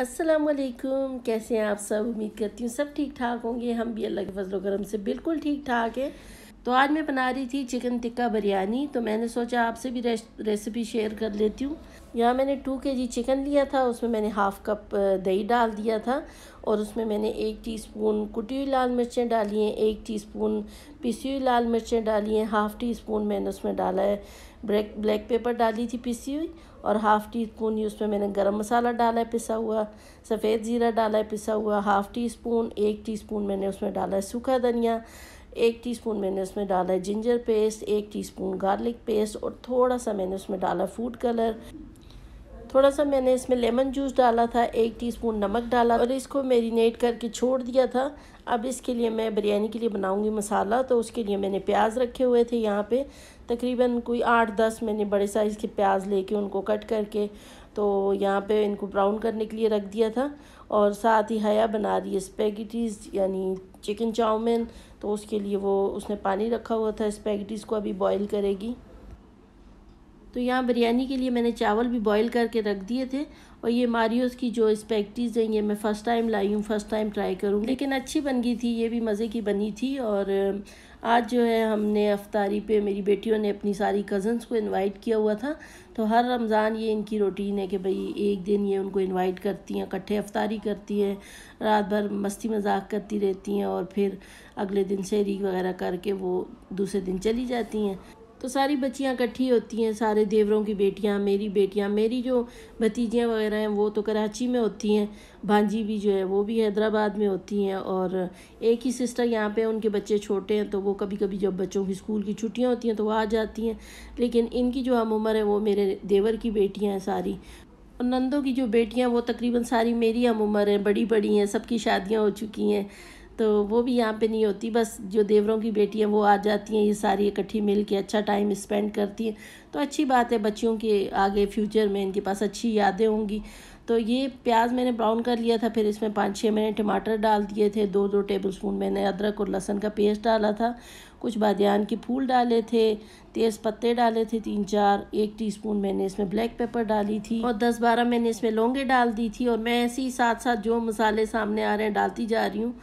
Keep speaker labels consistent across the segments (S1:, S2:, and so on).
S1: अस्सलाम वालेकुम। कैसे हैं आप सब? उम्मीद करती हूँ सब ठीक ठाक होंगे। हम भी अल्लाह के फजल करम से बिल्कुल ठीक ठाक है। तो आज मैं बना रही थी चिकन टिक्का बिरयानी, तो मैंने सोचा आपसे भी रेसिपी शेयर कर लेती हूँ। यहाँ मैंने 2 kg चिकन लिया था, उसमें मैंने हाफ़ कप दही डाल दिया था और उसमें मैंने 1 टीस्पून कुटी हुई लाल मिर्चें डाली हैं, 1 टीस्पून पिसी हुई लाल मिर्चें डाली हैं, हाफ़ टी स्पून मैंने उसमें डाला है ब्लैक पेपर डाली थी पिसी हुई, और हाफ़ टी स्पून ही उसमें मैंने गरम मसाला डाला है पिसा हुआ, सफ़ेद ज़ीरा डाला है पिसा हुआ, हाफ़ टी स्पून, 1 टीस्पून मैंने उसमें डाला है सूखा धनिया, 1 टीस्पून मैंने उसमें डाला है ginger paste, 1 teaspoon garlic paste और थोड़ा सा मैंने उसमें डाला फूड कलर। थोड़ा सा मैंने इसमें लेमन जूस डाला था, 1 टीस्पून नमक डाला और इसको मैरिनेट करके छोड़ दिया था। अब इसके लिए मैं बिरयानी के लिए बनाऊंगी मसाला, तो उसके लिए मैंने प्याज रखे हुए थे यहाँ पे तकरीबन कोई 8-10 मैंने बड़े साइज़ के प्याज लेके उनको कट करके तो यहाँ पे इनको ब्राउन करने के लिए रख दिया था। और साथ ही हया बना रही है स्पेगेटीज़ यानी चिकन चाउमीन, तो उसके लिए वो उसने पानी रखा हुआ था, स्पेगेटीज़ को अभी बॉईल करेगी। तो यहाँ बिरयानी के लिए मैंने चावल भी बॉईल करके रख दिए थे। और ये मारियोस की जो स्पेगेटीज़ हैं ये मैं फ़र्स्ट टाइम लाई हूँ, फ़र्स्ट टाइम ट्राई करूँगी, लेकिन अच्छी बन गई थी, ये भी मज़े की बनी थी। और आज जो है हमने अफ्तारी पे मेरी बेटियों ने अपनी सारी कज़न्स को इनवाइट किया हुआ था। तो हर रमज़ान ये इनकी रूटीन है कि भाई एक दिन ये उनको इनवाइट करती हैं, इकट्ठे अफ्तारी करती हैं, रात भर मस्ती मजाक करती रहती हैं और फिर अगले दिन सहरी वगैरह करके वो दूसरे दिन चली जाती हैं। तो सारी बच्चियाँ इकट्ठी होती हैं, सारे देवरों की बेटियाँ, मेरी जो भतीजियाँ वगैरह हैं वो तो कराची में होती हैं, भांजी भी जो है वो भी हैदराबाद में होती हैं, और एक ही सिस्टर यहाँ पे उनके बच्चे छोटे हैं तो वो कभी कभी जब बच्चों की स्कूल की छुट्टियाँ होती हैं तो वो आ जाती हैं। लेकिन इनकी जो हम उम्र है वो मेरे देवर की बेटियाँ हैं सारी, और नंदों की जो बेटियाँ वो तकरीबन सारी मेरी हम उम्र हैं, बड़ी बड़ी हैं, सबकी शादियाँ हो चुकी हैं, तो वो भी यहाँ पे नहीं होती। बस जो देवरों की बेटियाँ वो आ जाती हैं, ये सारी इकट्ठी मिल के अच्छा टाइम स्पेंड करती हैं। तो अच्छी बात है, बच्चियों के आगे फ्यूचर में इनके पास अच्छी यादें होंगी। तो ये प्याज मैंने ब्राउन कर लिया था, फिर इसमें 5-6 मैंने टमाटर डाल दिए थे, 2-2 टेबल स्पून मैंने अदरक और लहसुन का पेस्ट डाला था, कुछ बादियान के फूल डाले थे, तेज़ पत्ते डाले थे 3-4, 1 टीस्पून मैंने इसमें ब्लैक पेपर डाली थी और 10-12 मैंने इसमें लौंगे डाल दी थी। और मैं ऐसे ही साथ साथ जो मसाले सामने आ रहे हैं डालती जा रही हूँ।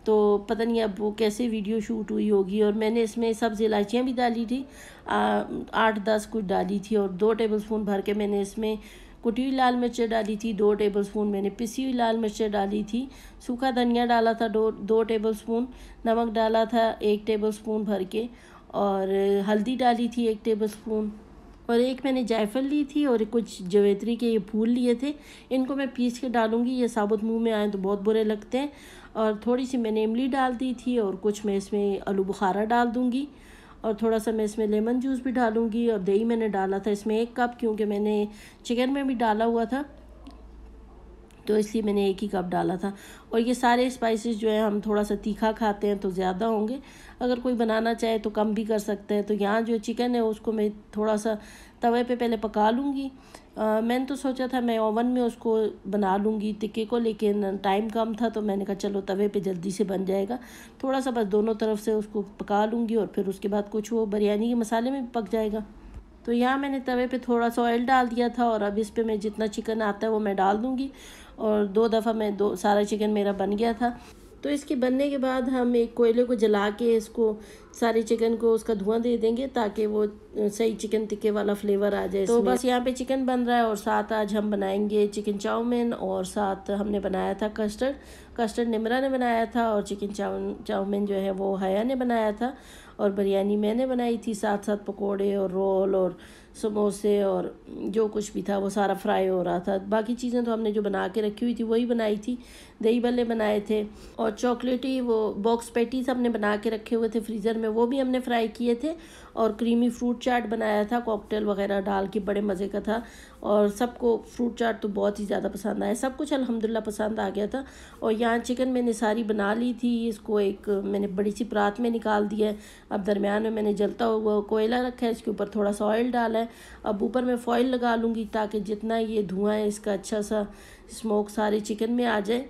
S1: तो पता नहीं अब वो कैसे वीडियो शूट हुई होगी। और मैंने इसमें सब्ज़ इलायचियाँ भी डाली थी, 8-10 कुछ डाली थी, और 2 टेबल स्पून भर के मैंने इसमें कुटी हुई लाल मिर्चें डाली थी, 2 टेबल स्पून मैंने पिसी हुई लाल मिर्चें डाली थी, सूखा धनिया डाला था 2 टेबल स्पून, नमक डाला था 1 टेबल स्पून भर के, और हल्दी डाली थी 1 टेबल स्पून, और एक मैंने जायफल ली थी और कुछ जवेत्री के ये फूल लिए थे, इनको मैं पीस के डालूंगी, ये साबुत मुंह में आए तो बहुत बुरे लगते हैं। और थोड़ी सी मैंने इमली डाल दी थी और कुछ मैं इसमें आलू बुखारा डाल दूंगी, और थोड़ा सा मैं इसमें लेमन जूस भी डालूंगी। और दही मैंने डाला था इसमें 1 कप, क्योंकि मैंने चिकन में भी डाला हुआ था तो इसलिए मैंने 1 ही कप डाला था। और ये सारे स्पाइसेस जो है हम थोड़ा सा तीखा खाते हैं तो ज़्यादा होंगे, अगर कोई बनाना चाहे तो कम भी कर सकता है। तो यहाँ जो चिकन है उसको मैं थोड़ा सा तवे पे पहले पका लूँगी। मैंने तो सोचा था मैं ओवन में उसको बना लूँगी टिक्के को, लेकिन टाइम कम था तो मैंने कहा चलो तवे पे जल्दी से बन जाएगा, थोड़ा सा बस दोनों तरफ से उसको पका लूँगी और फिर उसके बाद कुछ वो बिरयानी के मसाले में भी पक जाएगा। तो यहाँ मैंने तवे पे थोड़ा सा ऑयल डाल दिया था और अब इस पे मैं जितना चिकन आता है वो मैं डाल दूँगी, और 2 दफ़ा मैं सारा चिकन मेरा बन गया था। तो इसके बनने के बाद हम एक कोयले को जला के इसको सारे चिकन को उसका धुआं दे देंगे ताकि वो सही चिकन टिक्के वाला फ्लेवर आ जाए। तो बस यहाँ पे चिकन बन रहा है और साथ आज हम बनाएंगे चिकन चाउमीन, और साथ हमने बनाया था कस्टर्ड निमरा ने बनाया था, और चिकन चाउमीन जो है वो हया ने बनाया था, और बिरयानी मैंने बनाई थी, साथ साथ पकोड़े और रोल और समोसे और जो कुछ भी था वो सारा फ्राई हो रहा था। बाकी चीज़ें तो हमने जो बना के रखी हुई थी वही बनाई थी, दही भल्ले बनाए थे, और चॉकलेटी वो बॉक्स पैटीज हमने बना के रखे हुए थे फ्रीज़र में, वो भी हमने फ्राई किए थे, और क्रीमी फ्रूट चाट बनाया था कॉकटेल वगैरह डाल के, बड़े मज़े का था, और सबको फ्रूट चाट तो बहुत ही ज़्यादा पसंद आया, सब कुछ अल्हम्दुलिल्लाह पसंद आ गया था। और यहाँ चिकन मैंने सारी बना ली थी, इसको एक मैंने बड़ी सी परात में निकाल दिया है। अब दरमियान में मैंने जलता हुआ कोयला रखा है, इसके ऊपर थोड़ा सा ऑयल डाला है। अब ऊपर मैं फॉइल लगा लूँगी ताकि जितना ये धुआं है इसका अच्छा सा स्मोक सारे चिकन में आ जाए।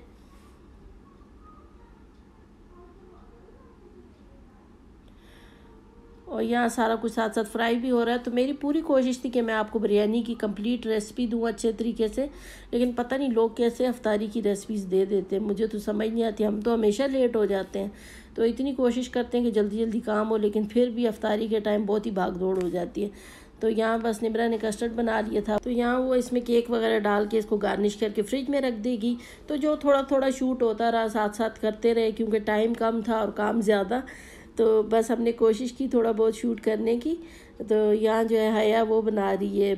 S1: और यहाँ सारा कुछ साथ साथ फ्राई भी हो रहा है। तो मेरी पूरी कोशिश थी कि मैं आपको बिरयानी की कंप्लीट रेसिपी दूँ अच्छे तरीके से, लेकिन पता नहीं लोग कैसे अफ्तारी की रेसिपीज़ दे देते हैं, मुझे तो समझ नहीं आती। हम तो हमेशा लेट हो जाते हैं, तो इतनी कोशिश करते हैं कि जल्दी जल्दी काम हो, लेकिन फिर भी अफ्तारी के टाइम बहुत ही भाग दौड़ हो जाती है। तो यहाँ बस निमरा ने कस्टर्ड बना लिया था, तो यहाँ वो इसमें केक वगैरह डाल के इसको गार्निश करके फ्रिज में रख देगी। तो जो थोड़ा थोड़ा शूट होता रहा साथ साथ करते रहे, क्योंकि टाइम कम था और काम ज़्यादा, तो बस हमने कोशिश की थोड़ा बहुत शूट करने की। तो यहाँ जो है हया वो बना रही है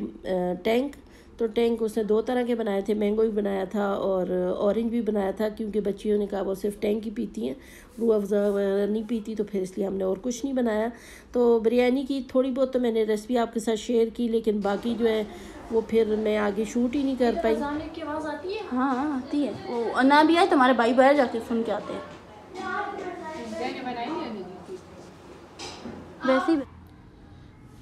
S1: टैंक। तो टैंक उसने 2 तरह के बनाए थे, मैंगो भी बनाया था और ऑरेंज भी बनाया था, क्योंकि बच्चियों ने कहा वो सिर्फ टैंक ही पीती हैं, रूह अफ़ज़ा वगैरह नहीं पीती, तो फिर इसलिए हमने और कुछ नहीं बनाया। तो बिरयानी की थोड़ी बहुत तो मैंने रेसिपी आपके साथ शेयर की, लेकिन बाकी जो है वो फिर मैं आगे शूट ही नहीं कर पाई।
S2: की आवाज़ आती है? हाँ आती है। वो ना भी आए तुम्हारे भाई बाहर जाके सुन के आते हैं वैसे ही।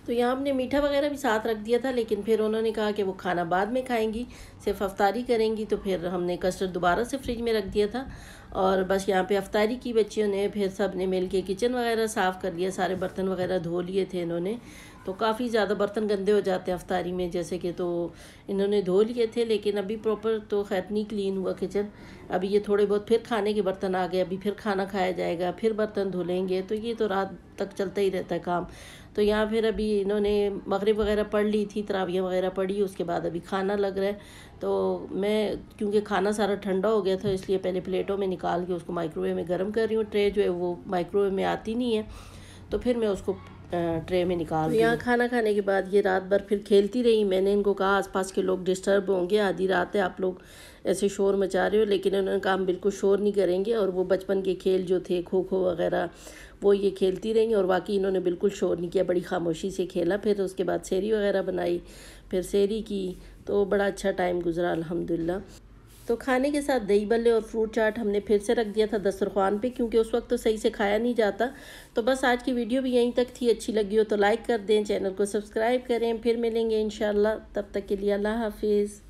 S1: तो यहाँ हमने मीठा वगैरह भी साथ रख दिया था, लेकिन फिर उन्होंने कहा कि वो खाना बाद में खाएंगी, सिर्फ अफ्तारी करेंगी। तो फिर हमने कस्टर्ड दोबारा से फ्रिज में रख दिया था और बस यहाँ पे अफ्तारी की बच्चियों ने फिर सब ने मिल के किचन वगैरह साफ़ कर लिया, सारे बर्तन वगैरह धो लिए थे इन्होंने। तो काफ़ी ज़्यादा बर्तन गंदे हो जाते हैं अफ्तारी में, जैसे कि तो इन्होंने धो लिए थे, लेकिन अभी प्रॉपर तो खैर नहीं क्लीन हुआ किचन। अभी ये थोड़े बहुत फिर खाने के बर्तन आ गए, अभी फिर खाना खाया जाएगा, फिर बर्तन धुलेंगे, तो ये तो रात तक चलता ही रहता है काम। तो यहाँ फिर अभी इन्होंने मगरिब वगैरह पढ़ ली थी, तरावियाँ वगैरह पढ़ी, उसके बाद अभी खाना लग रहा है। तो मैं क्योंकि खाना सारा ठंडा हो गया था, इसलिए पहले प्लेटों में निकाल के उसको माइक्रोवेव में गर्म कर रही हूँ। ट्रे जो है वो माइक्रोवेव में आती नहीं है, तो फिर मैं उसको ट्रे में निकाल रही हूँ। यहाँ खाना खाने के बाद ये रात भर फिर खेलती रही। मैंने इनको कहा आसपास के लोग डिस्टर्ब होंगे, आधी रात है, आप लोग ऐसे शोर मचा रहे हो, लेकिन उन्होंने कहा हम बिल्कुल शोर नहीं करेंगे। और वो बचपन के खेल जो थे खो खो वगैरह वो ये खेलती रही, और बाकी इन्होंने बिल्कुल शोर नहीं किया, बड़ी खामोशी से खेला। फिर उसके बाद सेहरी वगैरह बनाई, फिर सेहरी की, तो बड़ा अच्छा टाइम गुजरा अल्हम्दुलिल्लाह। तो खाने के साथ दही बल्ले और फ्रूट चाट हमने फिर से रख दिया था दस्तरख्वान पे, क्योंकि उस वक्त तो सही से खाया नहीं जाता। तो बस आज की वीडियो भी यहीं तक थी, अच्छी लगी हो तो लाइक कर दें, चैनल को सब्सक्राइब करें। फिर मिलेंगे इंशाल्लाह, तब तक के लिए अल्लाह हाफिज़।